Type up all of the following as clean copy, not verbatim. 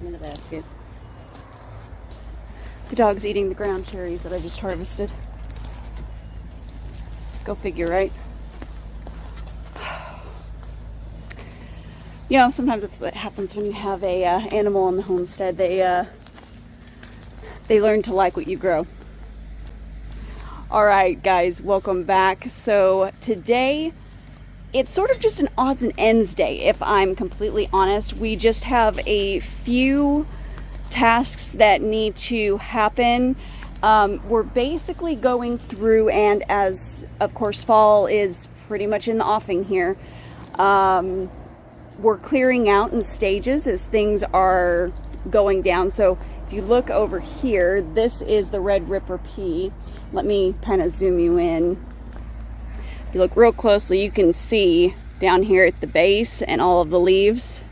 in the basket. The dog's eating the ground cherries that I just harvested. Go figure, right? You know, sometimes that's what happens when you have a animal on the homestead. They learn to like what you grow. All right, guys, welcome back. So today, it's sort of just an odds and ends day, if I'm completely honest. We just have a few tasks that need to happen. We're basically going through, and as of course fall is pretty much in the offing here, we're clearing out in stages as things are going down. So if you look over here, this is the Red Ripper pea. Let me kind of zoom you in. If you look real closely, you can see down here at the base and all of the leaves.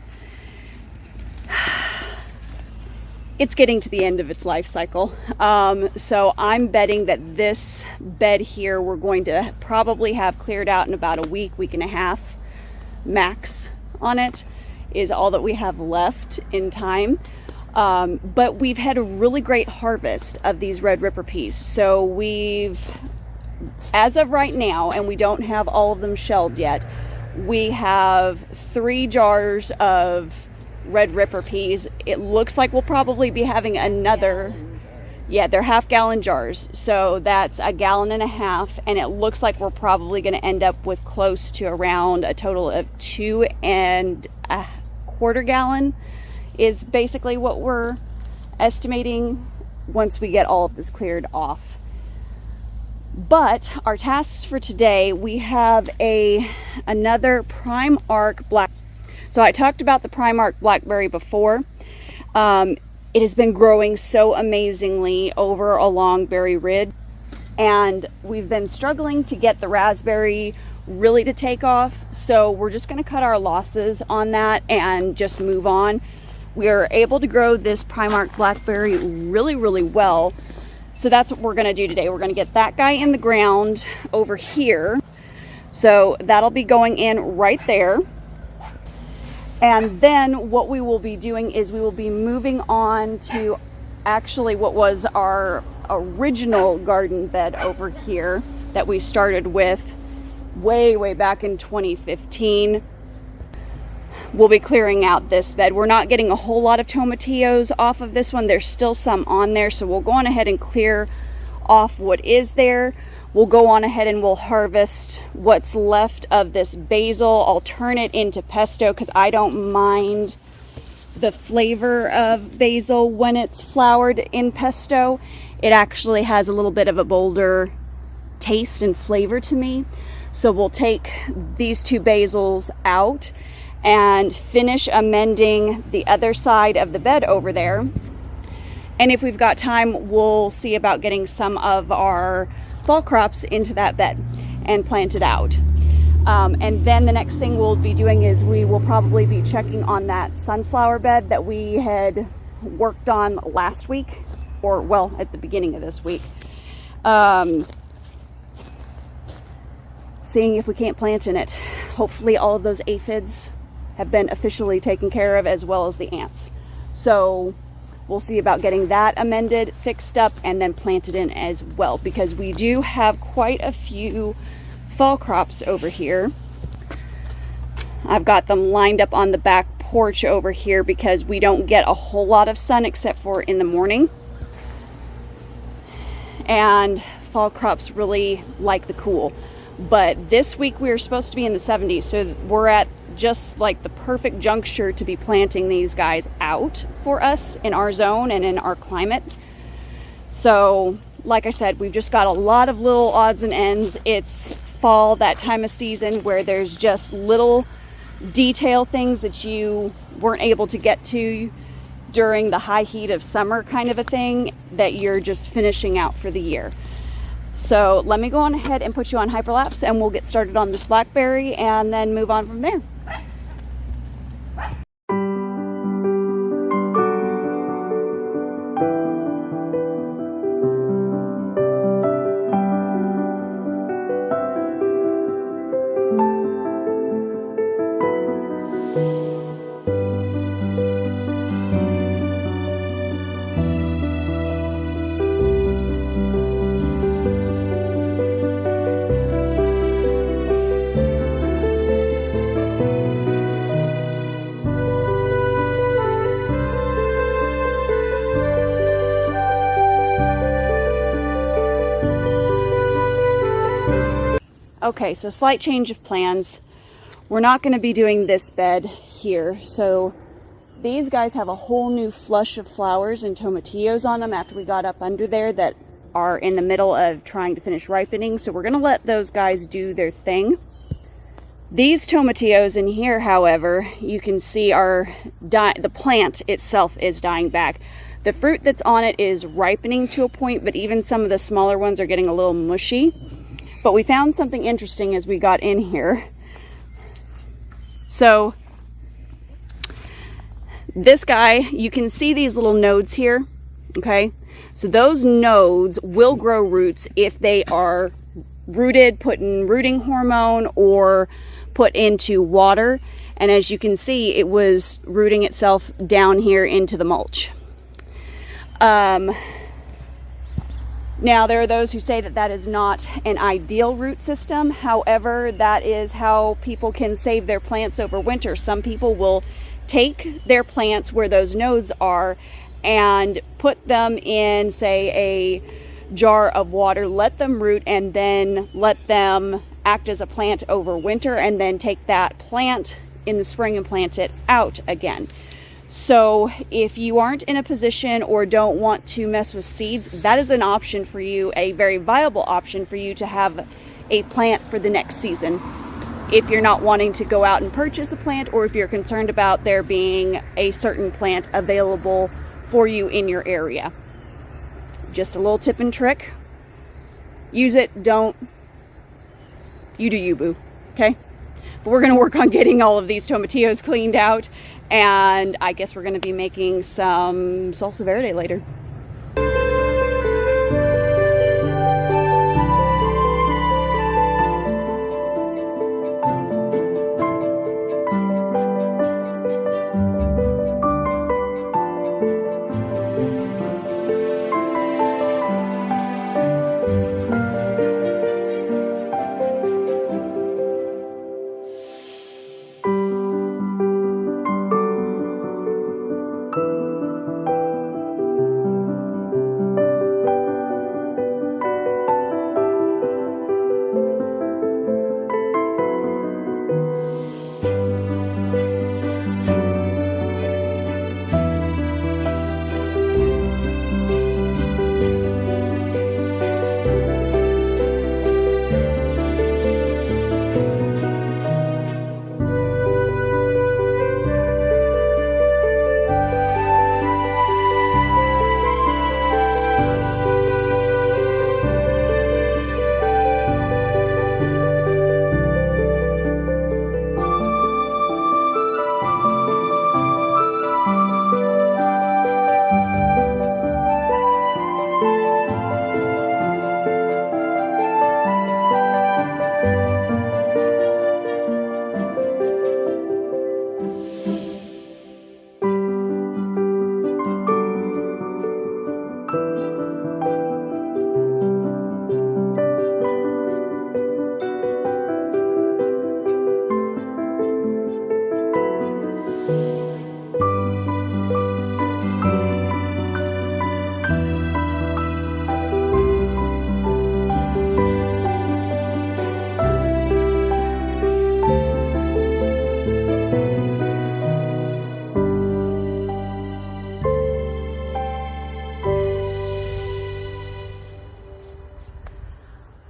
It's getting to the end of its life cycle. So I'm betting that this bed here we're going to probably have cleared out in about a week, week and a half max on it, is all that we have left in time. But we've had a really great harvest of these Red Ripper peas. So we've, as of right now, and we don't have all of them shelled yet, we have 3 jars of Red Ripper peas. It looks like we'll probably be having another, yeah, they're half-gallon jars. So that's a gallon and a half, and it looks like we're probably going to end up with close to around a total of 2 1/4 gallon is basically what we're estimating once we get all of this cleared off. But our tasks for today, we have another Prime Arc Black. So I talked about the Prime Arc Blackberry before. It has been growing so amazingly over along Berry Ridge, and we've been struggling to get the raspberry really to take off. So we're just going to cut our losses on that and just move on. We are able to grow this Prime Arc Blackberry really, really well. So that's what we're going to do today. We're going to get that guy in the ground over here. So that'll be going in right there. And then what we will be doing is we will be moving on to actually what was our original garden bed over here that we started with way back in 2015. We'll be clearing out this bed. We're not getting a whole lot of tomatillos off of this one. There's still some on there, so we'll go on ahead and clear off what is there. We'll go on ahead and we'll harvest what's left of this basil. I'll turn it into pesto because I don't mind the flavor of basil when it's floured in pesto. It actually has a little bit of a bolder taste and flavor to me. So we'll take these 2 basils out and finish amending the other side of the bed over there. And if we've got time, we'll see about getting some of our fall crops into that bed and plant it out. And then the next thing we'll be doing is we will probably be checking on that sunflower bed that we had worked on last week, or well, at the beginning of this week. Seeing if we can't plant in it. Hopefully all of those aphids have been officially taken care of, as well as the ants. So we'll see about getting that amended, fixed up, and then planted in as well, because we do have quite a few fall crops over here. I've got them lined up on the back porch over here because we don't get a whole lot of sun except for in the morning. And fall crops really like the cool. But this week we were supposed to be in the 70s, so we're at just like the perfect juncture to be planting these guys out for us in our zone and in our climate. So like I said, we've just got a lot of little odds and ends. It's fall, that time of season where there's just little detail things that you weren't able to get to during the high heat of summer kind of a thing that you're just finishing out for the year. So let me go on ahead and put you on hyperlapse and we'll get started on this blackberry and then move on from there. Okay, so slight change of plans. We're not going to be doing this bed here. So these guys have a whole new flush of flowers and tomatillos on them after we got up under there that are in the middle of trying to finish ripening. So we're going to let those guys do their thing. These tomatillos in here, however, you can see the plant itself is dying back. The fruit that's on it is ripening to a point, but even some of the smaller ones are getting a little mushy. But we found something interesting as we got in here. So this guy, you can see these little nodes here, okay? So those nodes will grow roots if they are rooted, put in rooting hormone, or put into water. And as you can see, it was rooting itself down here into the mulch. Now, there are those who say that that is not an ideal root system. However, that is how people can save their plants over winter. Some people will take their plants where those nodes are and put them in, say, a jar of water, let them root, and then let them act as a plant over winter, and then take that plant in the spring and plant it out again. So if you aren't in a position or don't want to mess with seeds, that is an option for you, a very viable option for you to have a plant for the next season. If you're not wanting to go out and purchase a plant, or if you're concerned about there being a certain plant available for you in your area. Just a little tip and trick. Use it, don't. You do you, boo. Okay? But we're going to work on getting all of these tomatillos cleaned out. And I guess we're going to be making some salsa verde later.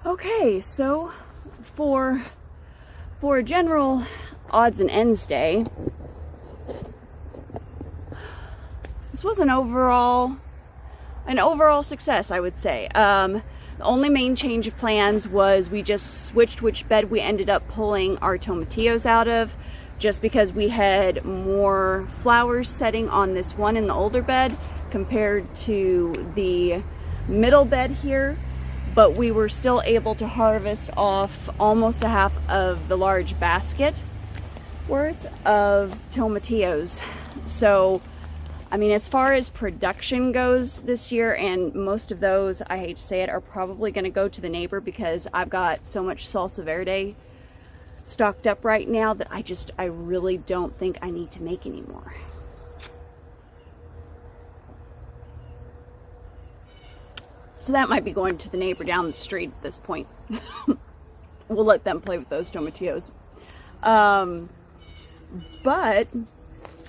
Okay, so for a general odds and ends day, this was an overall success, I would say. The only main change of plans was we just switched which bed we ended up pulling our tomatillos out of, just because we had more flowers setting on this one in the older bed compared to the middle bed here. But we were still able to harvest off almost a half of the large basket worth of tomatillos. So, I mean, as far as production goes this year, and most of those, I hate to say it, are probably going to go to the neighbor because I've got so much salsa verde stocked up right now that I really don't think I need to make any more. So that might be going to the neighbor down the street at this point. we'll let them play with those tomatillos. But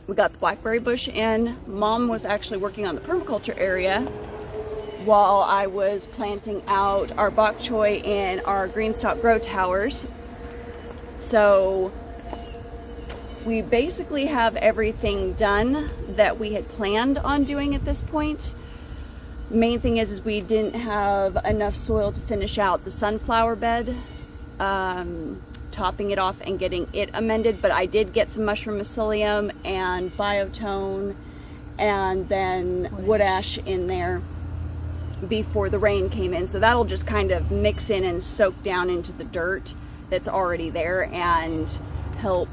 we got the blackberry bush in. Mom was actually working on the permaculture area while I was planting out our bok choy in our green stalk grow towers. So we basically have everything done that we had planned on doing at this point. Main thing is we didn't have enough soil to finish out the sunflower bed, topping it off and getting it amended, but I did get some mushroom mycelium and biotone and then wood ash in there before the rain came in. So that'll just kind of mix in and soak down into the dirt that's already there and help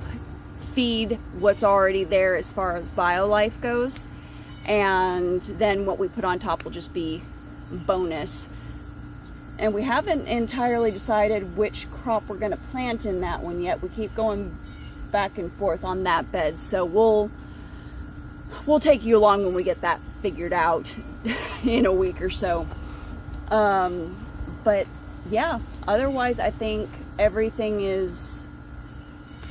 feed what's already there as far as biolife goes. And then what we put on top will just be bonus. And we haven't entirely decided which crop we're going to plant in that one yet. We keep going back and forth on that bed, so we'll take you along when we get that figured out in a week or so. But yeah, otherwise I think everything is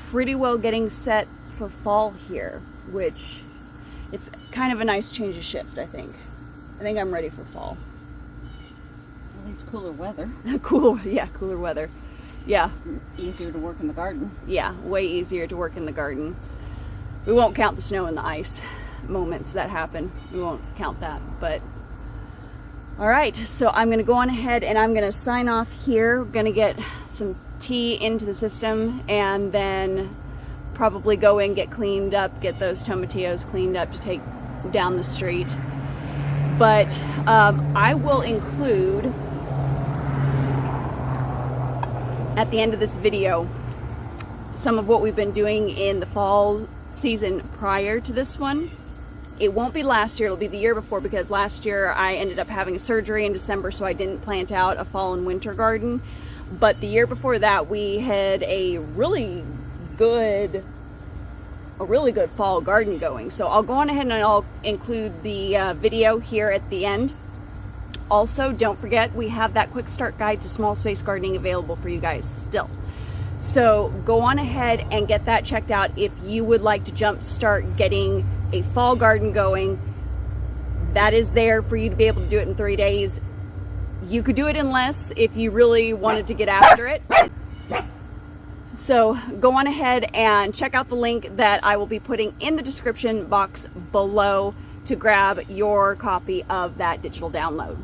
pretty well getting set for fall here, which it's kind of a nice change of shift. I think I'm ready for fall. At least cooler weather. Cooler weather. Yeah. It's easier to work in the garden. Yeah, way easier to work in the garden. We won't count the snow and the ice moments that happen. We won't count that, but all right, so I'm gonna go on ahead and I'm gonna sign off here. We're gonna get some tea into the system and then probably go in, get cleaned up, get those tomatillos cleaned up to take down the street. But I will include at the end of this video some of what we've been doing in the fall season prior to this one. It won't be last year, it'll be the year before, because last year I ended up having a surgery in December, so I didn't plant out a fall and winter garden. But the year before that, we had a really good fall garden going. So I'll go on ahead and I'll include the video here at the end. Also, don't forget, we have that quick start guide to small space gardening available for you guys still. So go on ahead and get that checked out if you would like to jump start getting a fall garden going. That is there for you to be able to do it in 3 days. You could do it in less if you really wanted to get after it. So go on ahead and check out the link that I will be putting in the description box below to grab your copy of that digital download.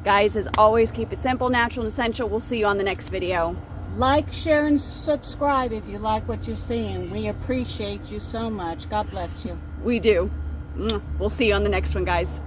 Guys, as always, keep it simple, natural, and essential. We'll see you on the next video. Like, share, and subscribe if you like what you're seeing. We appreciate you so much. God bless you. We do. We'll see you on the next one, guys.